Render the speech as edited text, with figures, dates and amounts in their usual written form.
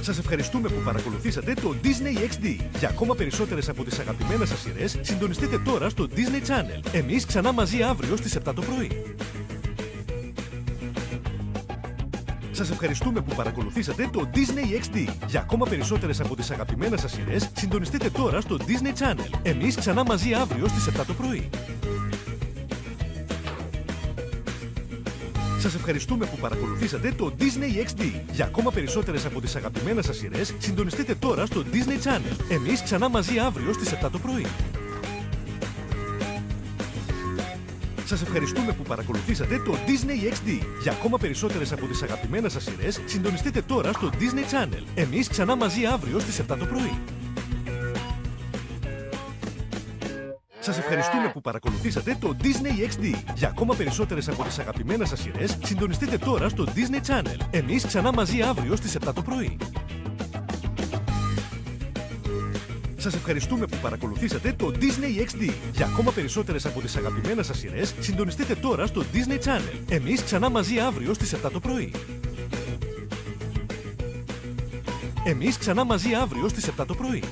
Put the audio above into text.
Σας ευχαριστούμε που παρακολουθήσατε το Disney XD. Για ακόμα περισσότερες από τις αγαπημένες σας σειρές, συντονιστείτε τώρα στο Disney Channel. Εμείς ξανά μαζί αύριο στις 7 το πρωί. Σας ευχαριστούμε που παρακολουθήσατε το Disney XD. Για ακόμα περισσότερες από τις αγαπημένες σας σειρές, συντονιστείτε τώρα στο Disney Channel. Εμείς ξανά μαζί αύριο στις 7 το πρωί. Σας ευχαριστούμε που παρακολουθήσατε το Disney XD. Για ακόμα περισσότερες από τις αγαπημένες σας σειρές, συντονιστείτε τώρα στο Disney Channel. Εμείς ξανά μαζί αύριο στις 7 το πρωί. Σας ευχαριστούμε που παρακολουθήσατε το Disney XD. Για ακόμα περισσότερες από τις αγαπημένες σας σειρές, συντονιστείτε τώρα στο Disney Channel. Εμείς ξανά μαζί αύριο στις 7 το πρωί. Σας ευχαριστούμε που παρακολουθήσατε το Disney XD. Για ακόμα περισσότερες από τις αγαπημένες σας σειρές, συντονιστείτε τώρα στο Disney Channel. Εμείς ξανά μαζί αύριο στις 7 το πρωί. Σας ευχαριστούμε που παρακολουθήσατε το Disney XD. Για ακόμα περισσότερες από τις αγαπημένες σας σειρές, συντονιστείτε τώρα στο Disney Channel. Εμείς ξανά μαζί αύριο στις 7 το πρωί. Εμείς ξανά μαζί αύριο στις 7 το πρωί.